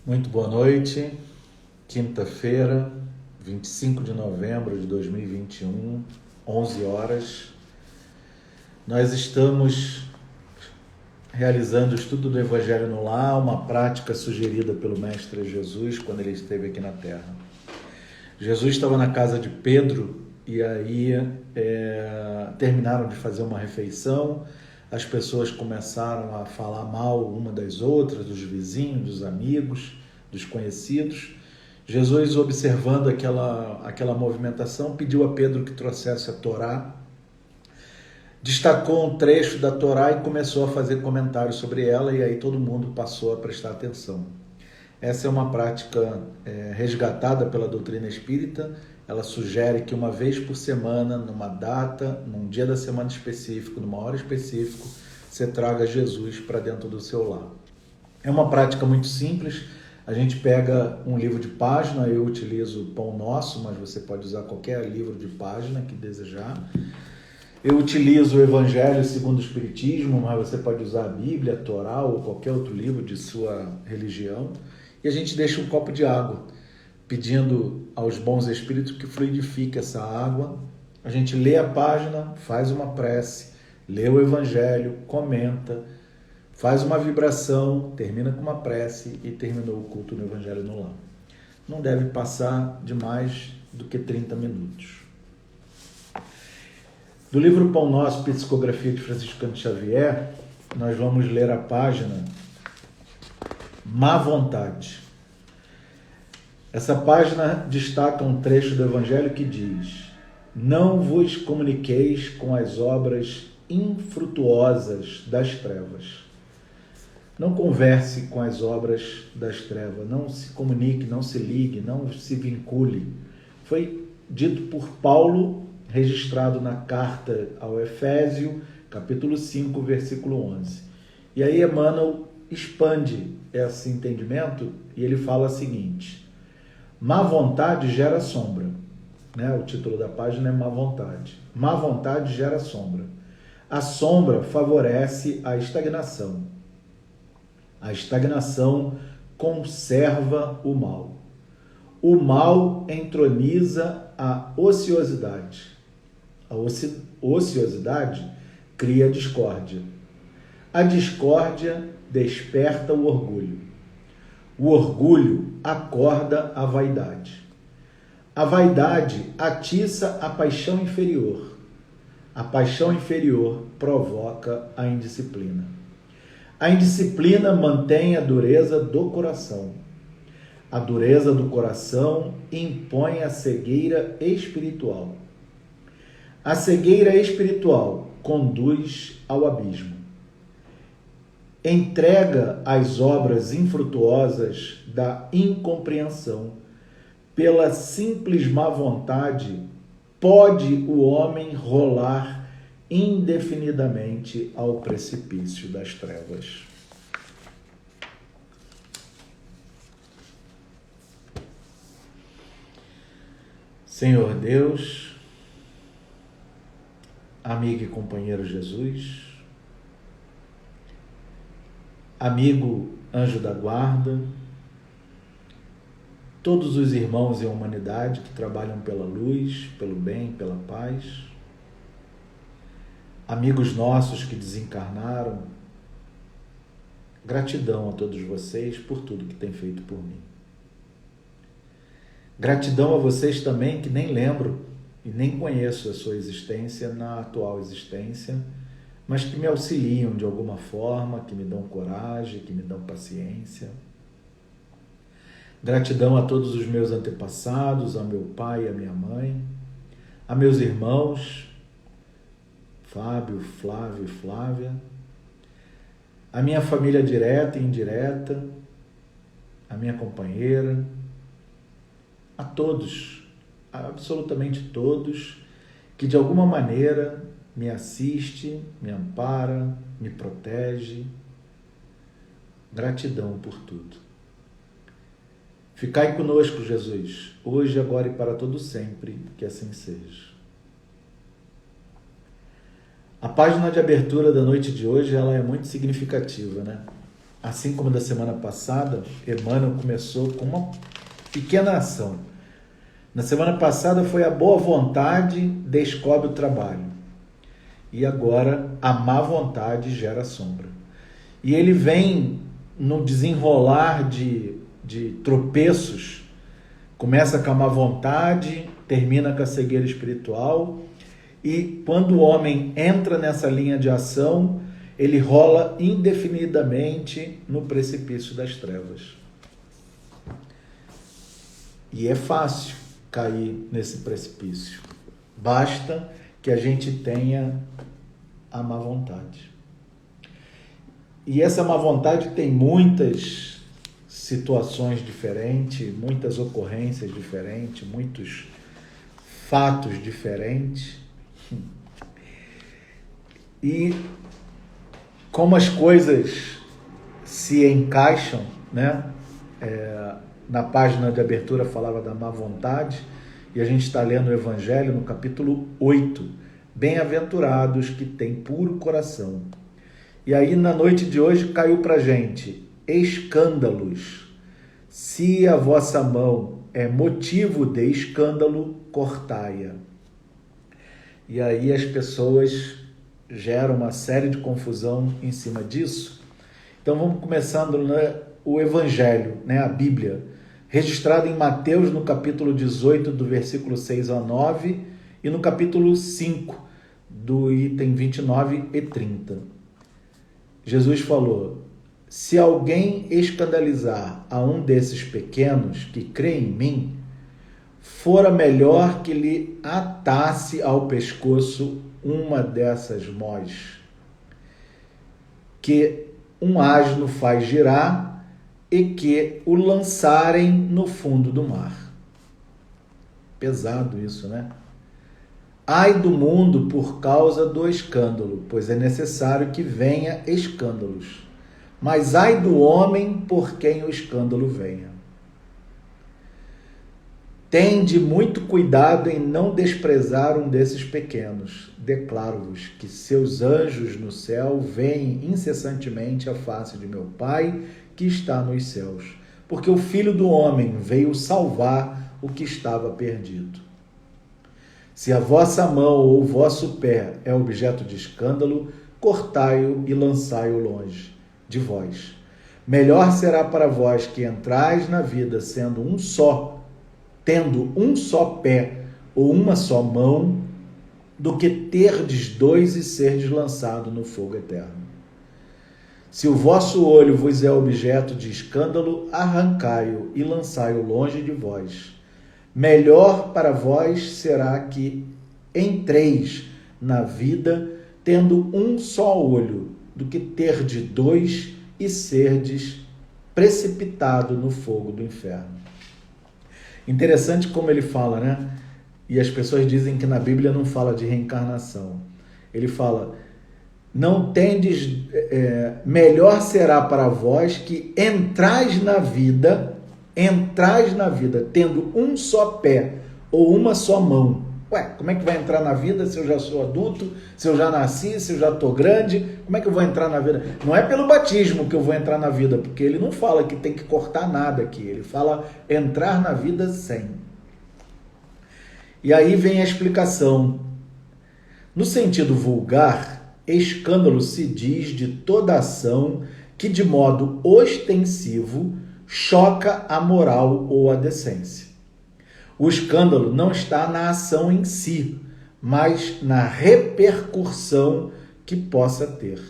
Muito boa noite, quinta-feira, 25 de novembro de 2021, 11 horas. Nós estamos realizando o estudo do Evangelho no Lar, uma prática sugerida pelo Mestre Jesus quando ele esteve aqui na Terra. Jesus estava na casa de Pedro e aí terminaram de fazer uma refeição, as pessoas começaram a falar mal uma das outras, dos vizinhos, dos amigos, dos conhecidos. Jesus, observando aquela movimentação, pediu a Pedro que trouxesse a Torá, destacou um trecho da Torá e começou a fazer comentários sobre ela, e aí todo mundo passou a prestar atenção. Essa é uma prática resgatada pela doutrina espírita. Ela sugere que uma vez por semana, numa data, num dia da semana específico, numa hora específica, você traga Jesus para dentro do seu lar. É uma prática muito simples. A gente pega um livro de página, eu utilizo o Pão Nosso, mas você pode usar qualquer livro de página que desejar. Eu utilizo o Evangelho segundo o Espiritismo, mas você pode usar a Bíblia, a Torá ou qualquer outro livro de sua religião. E a gente deixa um copo de água, pedindo aos bons espíritos que fluidifique essa água. A gente lê a página, faz uma prece, lê o Evangelho, comenta, faz uma vibração, termina com uma prece e terminou o culto no Evangelho no Lar. Não deve passar de mais do que 30 minutos. Do livro Pão Nosso, Psicografia de Franciscano Xavier, nós vamos ler a página Má Vontade. Essa página destaca um trecho do Evangelho que diz: não vos comuniqueis com as obras infrutuosas das trevas. Não converse com as obras das trevas, não se comunique, não se ligue, não se vincule. Foi dito por Paulo, registrado na carta ao Efésio, capítulo 5, versículo 11. E aí Emmanuel expande esse entendimento e ele fala o seguinte: má vontade gera sombra. O título da página é Má Vontade. Má vontade gera sombra. A sombra favorece a estagnação. A estagnação conserva o mal. O mal entroniza a ociosidade. A ociosidade cria discórdia. A discórdia desperta o orgulho. O orgulho acorda a vaidade. A vaidade atiça a paixão inferior. A paixão inferior provoca a indisciplina. A indisciplina mantém a dureza do coração. A dureza do coração impõe a cegueira espiritual. A cegueira espiritual conduz ao abismo. Entrega as obras infrutuosas da incompreensão pela simples má vontade, pode o homem rolar indefinidamente ao precipício das trevas. Senhor Deus, amigo e companheiro Jesus, amigo anjo da guarda, todos os irmãos e a humanidade que trabalham pela luz, pelo bem, pela paz, amigos nossos que desencarnaram, gratidão a todos vocês por tudo que têm feito por mim. Gratidão a vocês também que nem lembro e nem conheço a sua existência na atual existência, mas que me auxiliam de alguma forma, que me dão coragem, que me dão paciência. Gratidão a todos os meus antepassados, a meu pai e a minha mãe, a meus irmãos, Fábio, Flávio e Flávia, a minha família direta e indireta, a minha companheira, a todos, absolutamente todos, que de alguma maneira me assiste, me ampara, me protege. Gratidão por tudo. Ficai conosco, Jesus, hoje, agora e para todo sempre, que assim seja. A página de abertura da noite de hoje ela é muito significativa, né? assim como da semana passada, Emmanuel começou com uma pequena ação. Na semana passada foi a boa vontade descobre o trabalho. E agora a má vontade gera sombra. E ele vem no desenrolar de tropeços, começa com a má vontade, termina com a cegueira espiritual, e quando o homem entra nessa linha de ação, ele rola indefinidamente no precipício das trevas. E é fácil cair nesse precipício. Basta que a gente tenha a má vontade. E essa má vontade tem muitas situações diferentes, muitas ocorrências diferentes, muitos fatos diferentes. E como as coisas se encaixam, né? Na página de abertura falava da má vontade, e a gente está lendo o Evangelho no capítulo 8. Bem-aventurados que têm puro coração. E aí na noite de hoje caiu para a gente: escândalos. Se a vossa mão é motivo de escândalo, cortai-a. E aí as pessoas geram uma série de confusão em cima disso. Então vamos começando o Evangelho, né, a Bíblia, registrado em Mateus no capítulo 18, do versículo 6 a 9, e no capítulo 5, do item 29 e 30. Jesus falou: se alguém escandalizar a um desses pequenos que crê em mim, fora melhor que lhe atasse ao pescoço uma dessas mós, que um asno faz girar e que o lançarem no fundo do mar. Pesado isso, né? Ai do mundo por causa do escândalo, pois é necessário que venha escândalos. Mas ai do homem por quem o escândalo venha. Tende muito cuidado em não desprezar um desses pequenos. Declaro-vos que seus anjos no céu veem incessantemente a face de meu Pai que está nos céus, porque o Filho do Homem veio salvar o que estava perdido. Se a vossa mão ou o vosso pé é objeto de escândalo, cortai-o e lançai-o longe de vós. Melhor será para vós que entrais na vida tendo um só pé ou uma só mão, do que terdes dois e serdes lançado no fogo eterno. Se o vosso olho vos é objeto de escândalo, arrancai-o e lançai-o longe de vós. Melhor para vós será que entreis na vida tendo um só olho, do que terdes dois e serdes precipitado no fogo do inferno. Interessante como ele fala, né? E as pessoas dizem que na Bíblia não fala de reencarnação. Ele fala: não tendes, melhor será para vós que entrais na vida tendo um só pé ou uma só mão. Ué, como é que vai entrar na vida se eu já sou adulto, se eu já nasci, se eu já estou grande? Como é que eu vou entrar na vida? Não é pelo batismo que eu vou entrar na vida, porque ele não fala que tem que cortar nada aqui, ele fala entrar na vida sem. E aí vem a explicação. No sentido vulgar, escândalo se diz de toda ação que de modo ostensivo choca a moral ou a decência. O escândalo não está na ação em si, mas na repercussão que possa ter.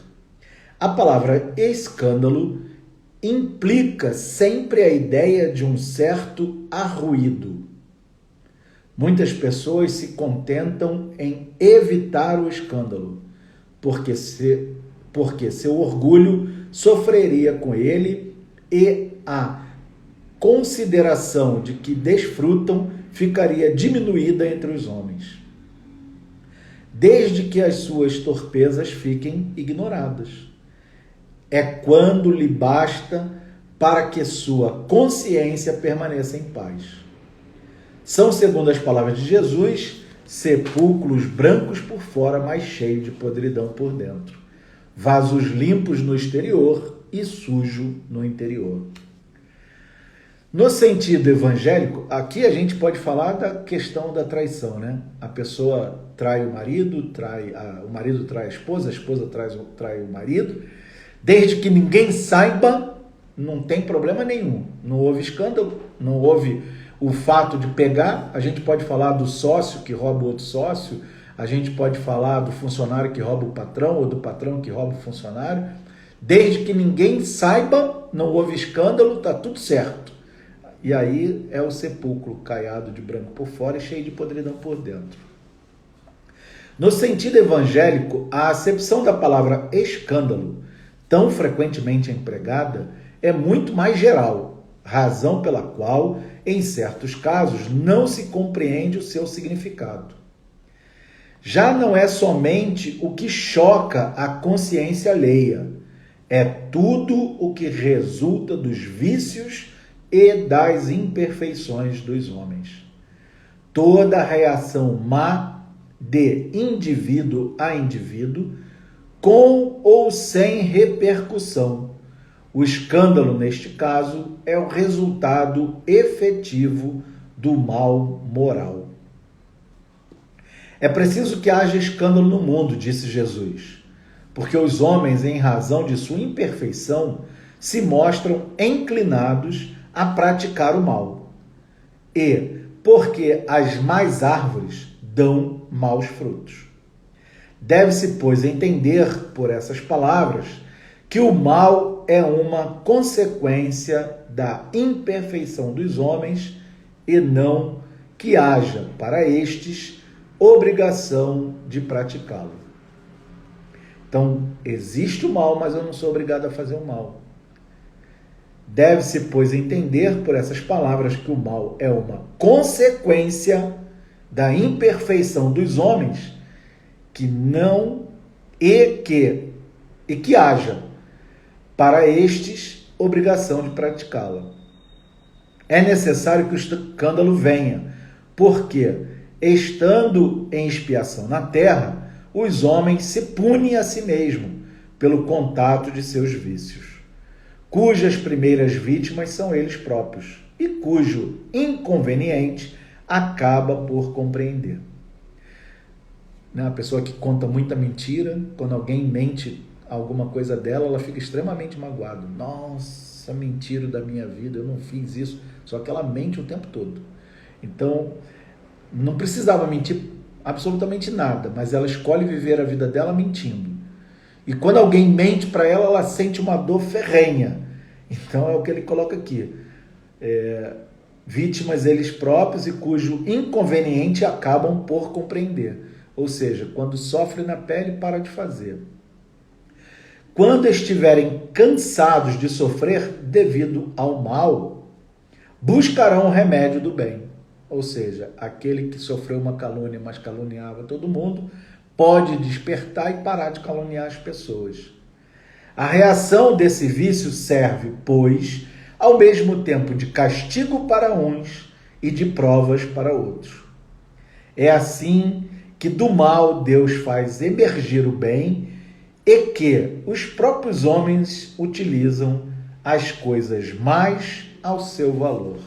A palavra escândalo implica sempre a ideia de um certo arruído. Muitas pessoas se contentam em evitar o escândalo, porque seu orgulho sofreria com ele e a consideração de que desfrutam ficaria diminuída entre os homens, desde que as suas torpezas fiquem ignoradas. É quando lhe basta para que sua consciência permaneça em paz. São, segundo as palavras de Jesus, sepulcros brancos por fora, mas cheios de podridão por dentro. Vasos limpos no exterior e sujo no interior. No sentido evangélico, aqui a gente pode falar da questão da traição, né? A pessoa trai o marido trai a esposa trai o marido, desde que ninguém saiba, não tem problema nenhum. Não houve escândalo, não houve o fato de pegar. A gente pode falar do sócio que rouba o outro sócio, a gente pode falar do funcionário que rouba o patrão ou do patrão que rouba o funcionário. Desde que ninguém saiba, não houve escândalo, está tudo certo. E aí é o sepulcro caiado de branco por fora e cheio de podridão por dentro. No sentido evangélico, a acepção da palavra escândalo, tão frequentemente empregada, é muito mais geral, razão pela qual, em certos casos, não se compreende o seu significado. Já não é somente o que choca a consciência alheia, é tudo o que resulta dos vícios e das imperfeições dos homens. Toda reação má de indivíduo a indivíduo, com ou sem repercussão. O escândalo, neste caso, é o resultado efetivo do mal moral. É preciso que haja escândalo no mundo, disse Jesus, porque os homens, em razão de sua imperfeição, se mostram inclinados a praticar o mal. E porque as más árvores dão maus frutos. Deve-se, pois, entender por essas palavras que o mal é uma consequência da imperfeição dos homens e não que haja para estes obrigação de praticá-lo. Então, existe o mal, mas eu não sou obrigado a fazer o mal. Deve-se, pois, entender por essas palavras que o mal é uma consequência da imperfeição dos homens e que haja para estes obrigação de praticá-la. É necessário que o escândalo venha, porque, estando em expiação na terra, os homens se punem a si mesmos pelo contato de seus vícios, cujas primeiras vítimas são eles próprios e cujo inconveniente acaba por compreender. A pessoa que conta muita mentira, quando alguém mente alguma coisa dela, ela fica extremamente magoada. Nossa, mentiram da minha vida, eu não fiz isso. Só que ela mente o tempo todo. Então, não precisava mentir absolutamente nada, mas ela escolhe viver a vida dela mentindo. E quando alguém mente para ela, ela sente uma dor ferrenha. Então, é o que ele coloca aqui. Vítimas eles próprios e cujo inconveniente acabam por compreender. Ou seja, quando sofre na pele, para de fazer. Quando estiverem cansados de sofrer devido ao mal, buscarão o remédio do bem. Ou seja, aquele que sofreu uma calúnia, mas caluniava todo mundo, pode despertar e parar de caluniar as pessoas. A reação desse vício serve, pois, ao mesmo tempo de castigo para uns e de provas para outros. É assim que do mal Deus faz emergir o bem e que os próprios homens utilizam as coisas mais ao seu valor.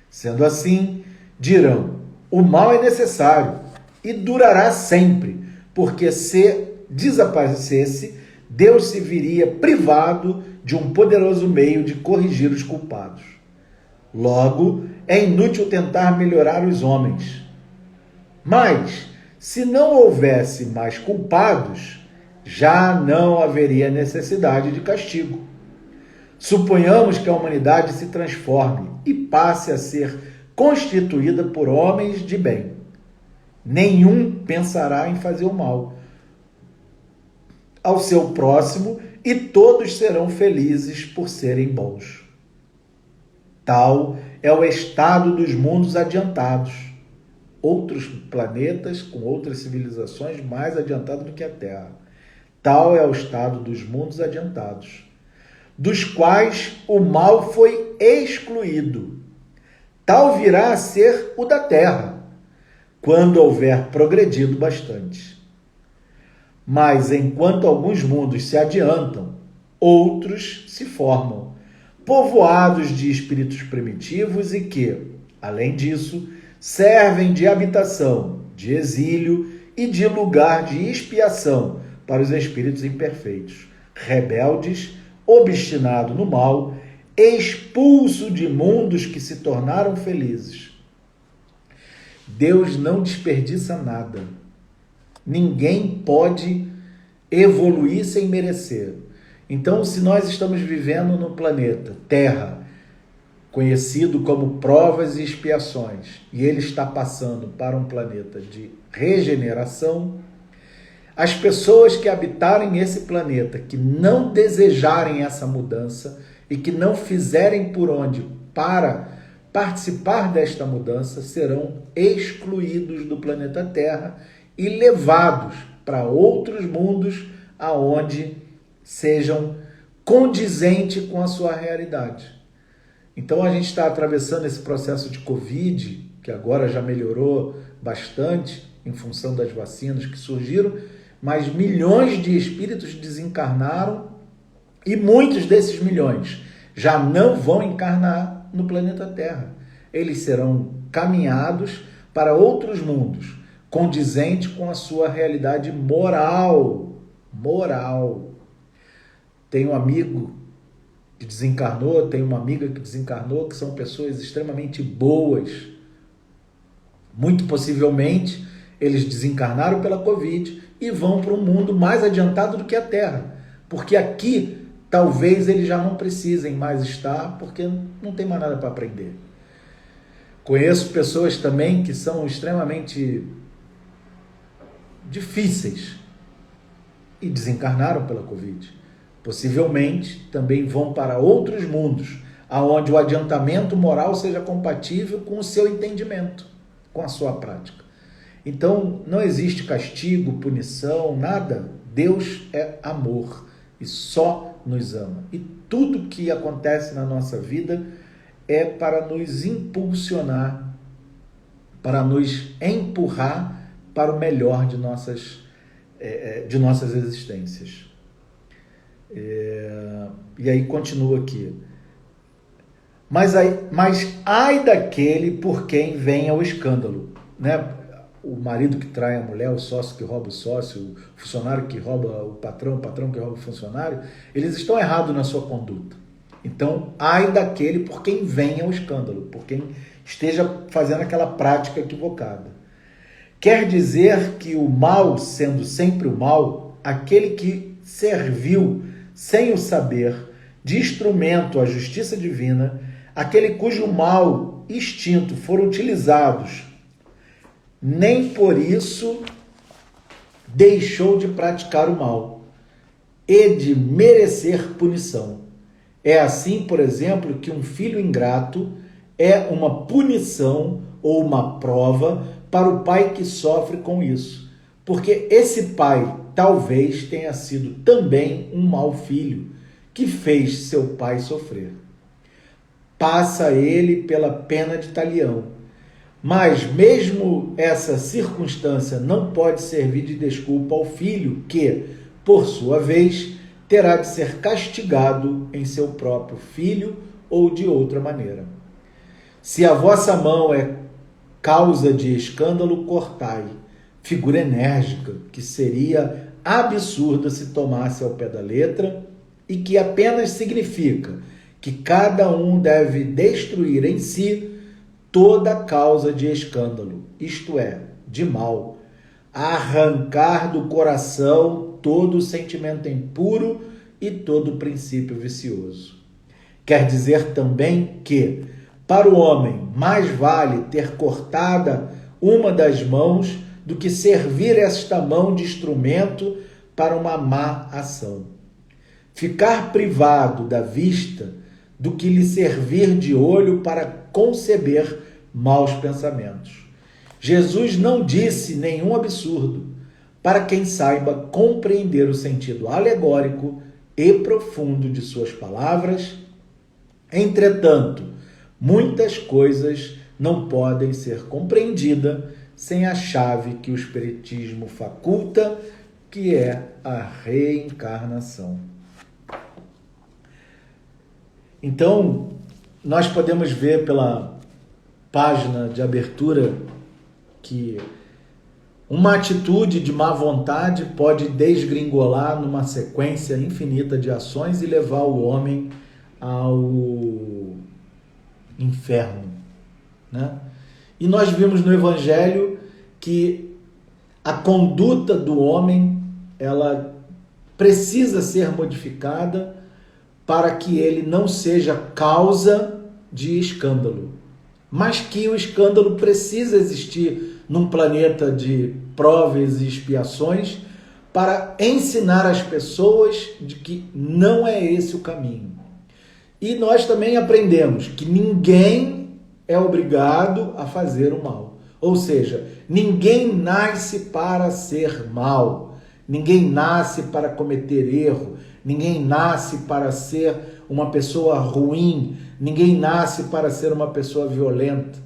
Sendo assim, dirão, o mal é necessário e durará sempre, porque se desaparecesse, Deus se viria privado de um poderoso meio de corrigir os culpados. Logo, é inútil tentar melhorar os homens. Mas, se não houvesse mais culpados, já não haveria necessidade de castigo. Suponhamos que a humanidade se transforme e passe a ser constituída por homens de bem. Nenhum pensará em fazer o mal ao seu próximo e todos serão felizes por serem bons. Tal é o estado dos mundos adiantados. Outros planetas com outras civilizações mais adiantadas do que a Terra. Tal é o estado dos mundos adiantados, dos quais o mal foi excluído. Tal virá a ser o da Terra, quando houver progredido bastante. Mas enquanto alguns mundos se adiantam, outros se formam, povoados de espíritos primitivos e que, além disso, servem de habitação, de exílio e de lugar de expiação para os espíritos imperfeitos, rebeldes, obstinados no mal, expulso de mundos que se tornaram felizes. Deus não desperdiça nada. Ninguém pode evoluir sem merecer. Então, se nós estamos vivendo no planeta Terra, conhecido como provas e expiações, e ele está passando para um planeta de regeneração, as pessoas que habitarem esse planeta, que não desejarem essa mudança e que não fizerem por onde para participar desta mudança, serão excluídos do planeta Terra e levados para outros mundos aonde sejam condizentes com a sua realidade. Então a gente está atravessando esse processo de Covid, que agora já melhorou bastante em função das vacinas que surgiram, mas milhões de espíritos desencarnaram e muitos desses milhões já não vão encarnar no planeta Terra. Eles serão caminhados para outros mundos, condizentes com a sua realidade moral. Tem um amigo que desencarnou, tem uma amiga que desencarnou, que são pessoas extremamente boas. Muito possivelmente, eles desencarnaram pela Covid e vão para um mundo mais adiantado do que a Terra. Porque aqui, talvez eles já não precisem mais estar, porque não tem mais nada para aprender. Conheço pessoas também que são extremamente difíceis e desencarnaram pela Covid. Possivelmente também vão para outros mundos, onde o adiantamento moral seja compatível com o seu entendimento, com a sua prática. Então, não existe castigo, punição, nada. Deus é amor e só nos ama. E tudo que acontece na nossa vida é para nos impulsionar, para nos empurrar para o melhor de nossas existências. E aí continua aqui. Mas ai daquele por quem venha o escândalo, né? O marido que trai a mulher, o sócio que rouba o sócio, o funcionário que rouba o patrão que rouba o funcionário, eles estão errados na sua conduta. Então, ai daquele por quem venha o escândalo, por quem esteja fazendo aquela prática equivocada. Quer dizer que o mal, sendo sempre o mal, aquele que serviu sem o saber de instrumento à justiça divina, aquele cujo mal instinto foram utilizados, nem por isso deixou de praticar o mal e de merecer punição. É assim, por exemplo, que um filho ingrato é uma punição ou uma prova para o pai que sofre com isso, porque esse pai talvez tenha sido também um mau filho que fez seu pai sofrer. Passa ele pela pena de talião. Mas mesmo essa circunstância não pode servir de desculpa ao filho que, por sua vez, terá de ser castigado em seu próprio filho ou de outra maneira. Se a vossa mão é causa de escândalo, cortai. Figura enérgica que seria absurda se tomasse ao pé da letra e que apenas significa que cada um deve destruir em si toda causa de escândalo, isto é, de mal, arrancar do coração todo sentimento impuro e todo princípio vicioso. Quer dizer também que, para o homem, mais vale ter cortada uma das mãos do que servir esta mão de instrumento para uma má ação. Ficar privado da vista do que lhe servir de olho para conceber maus pensamentos. Jesus não disse nenhum absurdo, para quem saiba compreender o sentido alegórico e profundo de suas palavras. Entretanto, muitas coisas não podem ser compreendidas sem a chave que o Espiritismo faculta, que é a reencarnação. Então, nós podemos ver pela página de abertura que uma atitude de má vontade pode desgringolar numa sequência infinita de ações e levar o homem ao inferno, né? E nós vimos no Evangelho que a conduta do homem, ela precisa ser modificada para que ele não seja causa de escândalo, mas que o escândalo precisa existir num planeta de provas e expiações para ensinar as pessoas de que não é esse o caminho. E nós também aprendemos que ninguém é obrigado a fazer o mal. Ou seja, ninguém nasce para ser mal, ninguém nasce para cometer erro, ninguém nasce para ser uma pessoa ruim, ninguém nasce para ser uma pessoa violenta.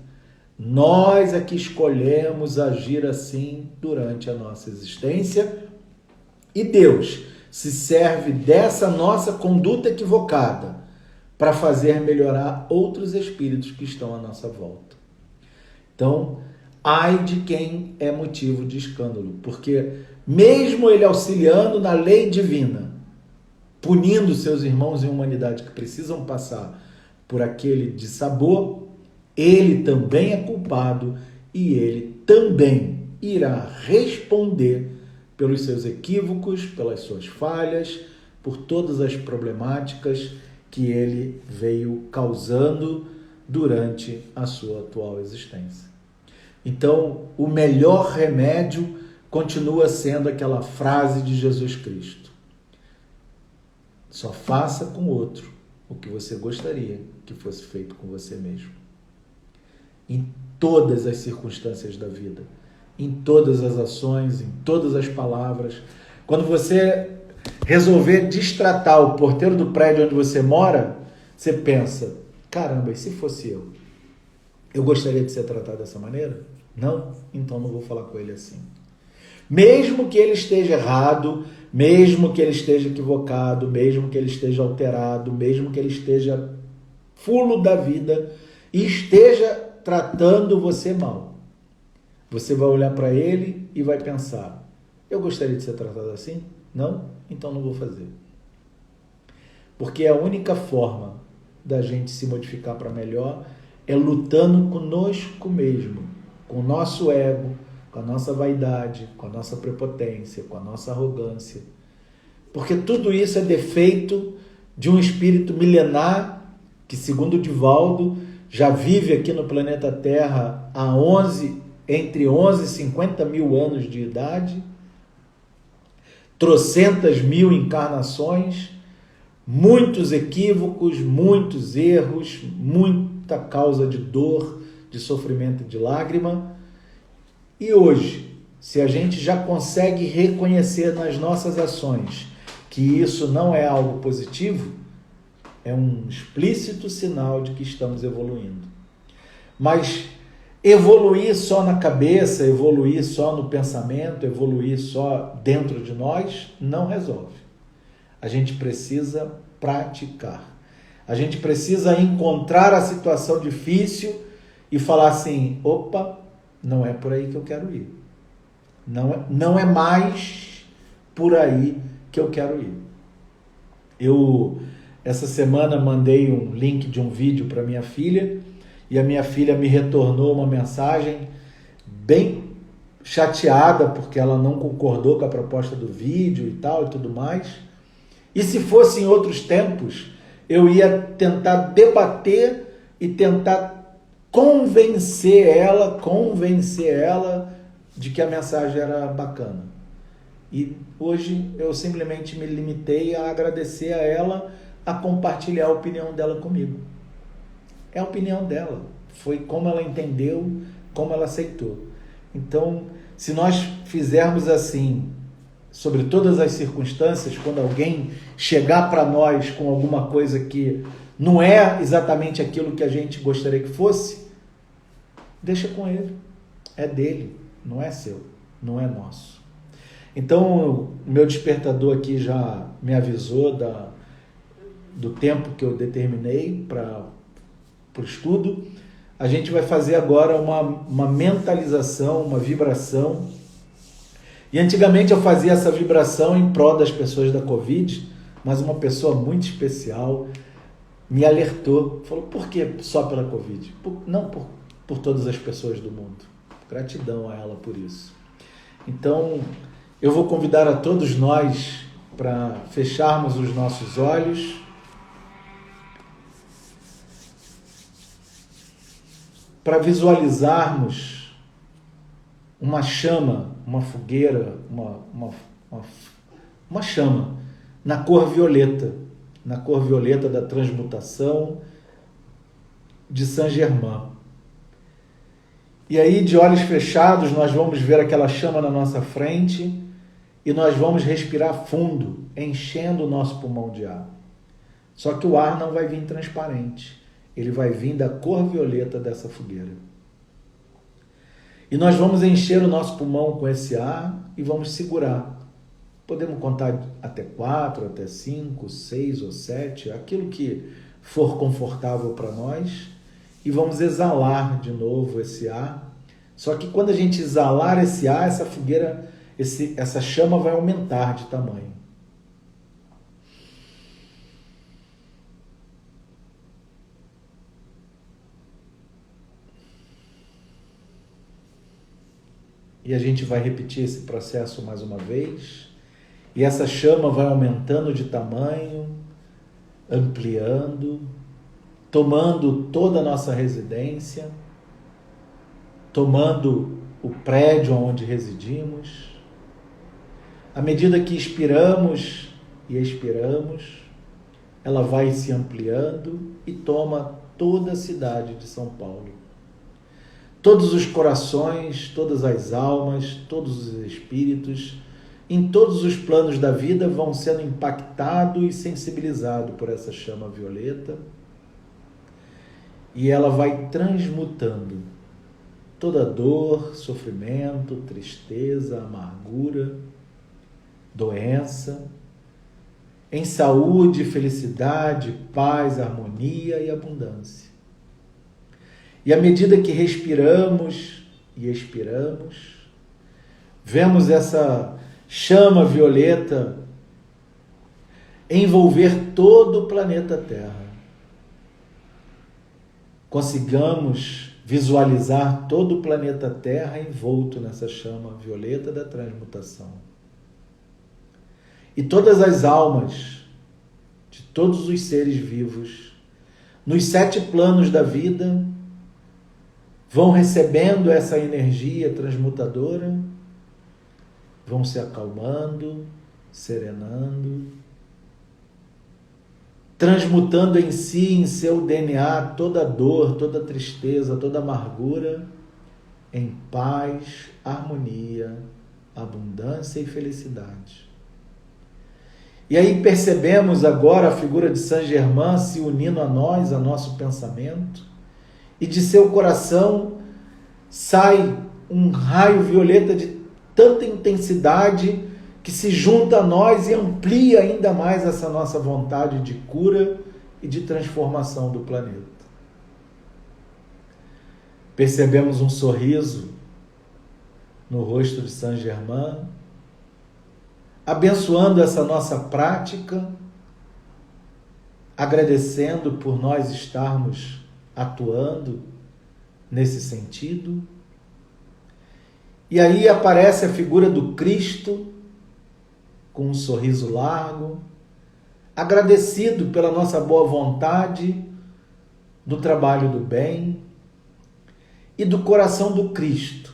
Nós é que escolhemos agir assim durante a nossa existência e Deus se serve dessa nossa conduta equivocada para fazer melhorar outros espíritos que estão à nossa volta. Então, ai de quem é motivo de escândalo, porque mesmo ele auxiliando na lei divina, punindo seus irmãos em humanidade que precisam passar por aquele dissabor, ele também é culpado e ele também irá responder pelos seus equívocos, pelas suas falhas, por todas as problemáticas que ele veio causando durante a sua atual existência. Então, o melhor remédio continua sendo aquela frase de Jesus Cristo: só faça com o outro o que você gostaria que fosse feito com você mesmo. Em todas as circunstâncias da vida, em todas as ações, em todas as palavras. Quando você resolver destratar o porteiro do prédio onde você mora, você pensa: caramba, e se fosse eu? Eu gostaria de ser tratado dessa maneira? Não? Então não vou falar com ele assim. Mesmo que ele esteja errado, mesmo que ele esteja equivocado, mesmo que ele esteja alterado, mesmo que ele esteja fulo da vida e esteja tratando você mal, você vai olhar para ele e vai pensar: eu gostaria de ser tratado assim? Não? Então não vou fazer. Porque a única forma da gente se modificar para melhor é lutando conosco mesmo, com o nosso ego, com a nossa vaidade, com a nossa prepotência, com a nossa arrogância. Porque tudo isso é defeito de um espírito milenar que, segundo Divaldo, já vive aqui no planeta Terra há entre 11 e 50 mil anos de idade, trocentas mil encarnações, muitos equívocos, muitos erros, muita causa de dor, de sofrimento e de lágrima. E hoje, se a gente já consegue reconhecer nas nossas ações que isso não é algo positivo, é um explícito sinal de que estamos evoluindo. Mas evoluir só na cabeça, evoluir só no pensamento, evoluir só dentro de nós, não resolve. A gente precisa praticar. A gente precisa encontrar a situação difícil e falar assim: opa, não é por aí que eu quero ir. Não é mais por aí que eu quero ir. Eu, essa semana, mandei um link de um vídeo para minha filha e a minha filha me retornou uma mensagem bem chateada porque ela não concordou com a proposta do vídeo e tal e tudo mais. E se fosse em outros tempos, eu ia tentar debater e tentar convencer ela de que a mensagem era bacana. E hoje eu simplesmente me limitei a agradecer a ela, a compartilhar a opinião dela comigo. É a opinião dela, foi como ela entendeu, como ela aceitou. Então, se nós fizermos assim, sobre todas as circunstâncias, quando alguém chegar para nós com alguma coisa que não é exatamente aquilo que a gente gostaria que fosse, deixa com ele. É dele, não é seu, não é nosso. Então, o meu despertador aqui já me avisou do tempo que eu determinei para o estudo, a gente vai fazer agora uma mentalização, uma vibração. E antigamente eu fazia essa vibração em prol das pessoas da Covid, mas uma pessoa muito especial me alertou, falou, por que só pela Covid? Não por todas as pessoas do mundo. Gratidão a ela por isso. Então, eu vou convidar a todos nós para fecharmos os nossos olhos, para visualizarmos uma chama, uma fogueira, uma chama na cor violeta da transmutação de Saint-Germain. E aí, de olhos fechados, nós vamos ver aquela chama na nossa frente e nós vamos respirar fundo, enchendo o nosso pulmão de ar. Só que o ar não vai vir transparente, ele vai vir da cor violeta dessa fogueira. E nós vamos encher o nosso pulmão com esse ar e vamos segurar. Podemos contar até 4, até 5, 6 ou 7, aquilo que for confortável para nós. E vamos exalar de novo esse ar. Só que quando a gente exalar esse ar, essa fogueira, essa chama vai aumentar de tamanho. E a gente vai repetir esse processo mais uma vez. E essa chama vai aumentando de tamanho, ampliando, tomando toda a nossa residência, tomando o prédio onde residimos. À medida que inspiramos e expiramos, ela vai se ampliando e toma toda a cidade de São Paulo. Todos os corações, todas as almas, todos os espíritos, em todos os planos da vida vão sendo impactados e sensibilizados por essa chama violeta. E ela vai transmutando toda dor, sofrimento, tristeza, amargura, doença, em saúde, felicidade, paz, harmonia e abundância. E à medida que respiramos e expiramos, vemos essa chama violeta envolver todo o planeta Terra. Consigamos visualizar todo o planeta Terra envolto nessa chama violeta da transmutação. E todas as almas de todos os seres vivos, nos 7 planos da vida, vão recebendo essa energia transmutadora, vão se acalmando, serenando, transmutando em si, em seu DNA, toda dor, toda tristeza, toda amargura, em paz, harmonia, abundância e felicidade. E aí percebemos agora a figura de Saint-Germain se unindo a nós, a nosso pensamento, e de seu coração sai um raio violeta de tanta intensidade que se junta a nós e amplia ainda mais essa nossa vontade de cura e de transformação do planeta. Percebemos um sorriso no rosto de Saint-Germain, abençoando essa nossa prática, agradecendo por nós estarmos atuando nesse sentido. E aí aparece a figura do Cristo, com um sorriso largo, agradecido pela nossa boa vontade, do trabalho do bem, e do coração do Cristo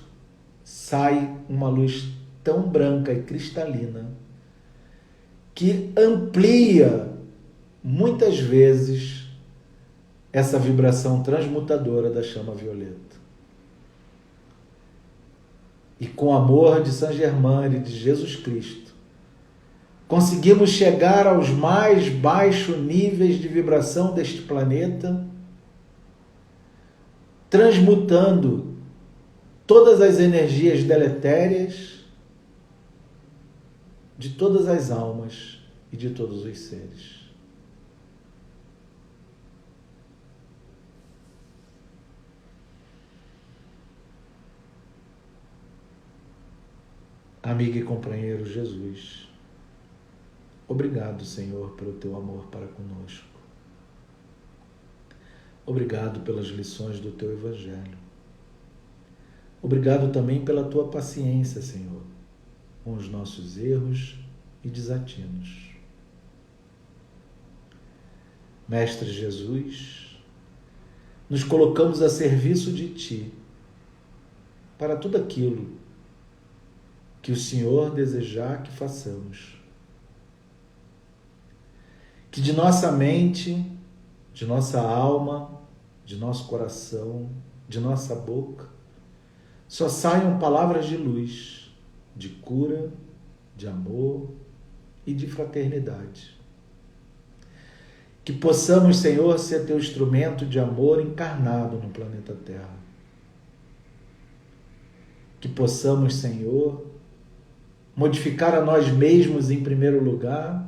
sai uma luz tão branca e cristalina que amplia muitas vezes essa vibração transmutadora da chama violeta. E com o amor de Saint-Germain e de Jesus Cristo, conseguimos chegar aos mais baixos níveis de vibração deste planeta, transmutando todas as energias deletérias de todas as almas e de todos os seres. amigo e companheiro Jesus, obrigado, Senhor, pelo teu amor para conosco. Obrigado pelas lições do teu Evangelho. Obrigado também pela tua paciência, Senhor, com os nossos erros e desatinos. Mestre Jesus, nos colocamos a serviço de Ti para tudo aquilo que o Senhor desejar que façamos. Que de nossa mente, de nossa alma, de nosso coração, de nossa boca, só saiam palavras de luz, de cura, de amor e de fraternidade. Que possamos, Senhor, ser teu instrumento de amor encarnado no planeta Terra. Que possamos, Senhor, modificar a nós mesmos em primeiro lugar,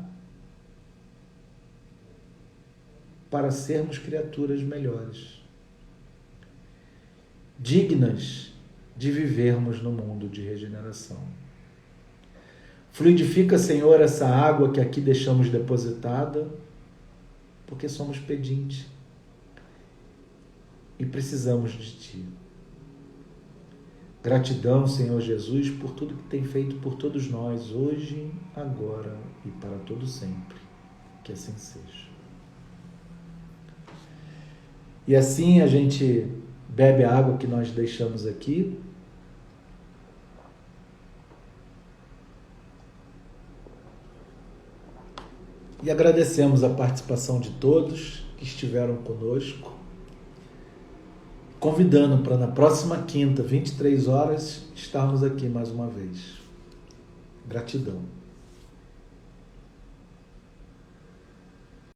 para sermos criaturas melhores, dignas de vivermos no mundo de regeneração. Fluidifica, Senhor, essa água que aqui deixamos depositada, porque somos pedintes e precisamos de Ti. Gratidão, Senhor Jesus, por tudo que tem feito por todos nós, hoje, agora e para todo sempre. Que assim seja. E assim a gente bebe a água que nós deixamos aqui. E agradecemos a participação de todos que estiveram conosco, convidando para na próxima quinta, 23 horas, estarmos aqui mais uma vez. Gratidão.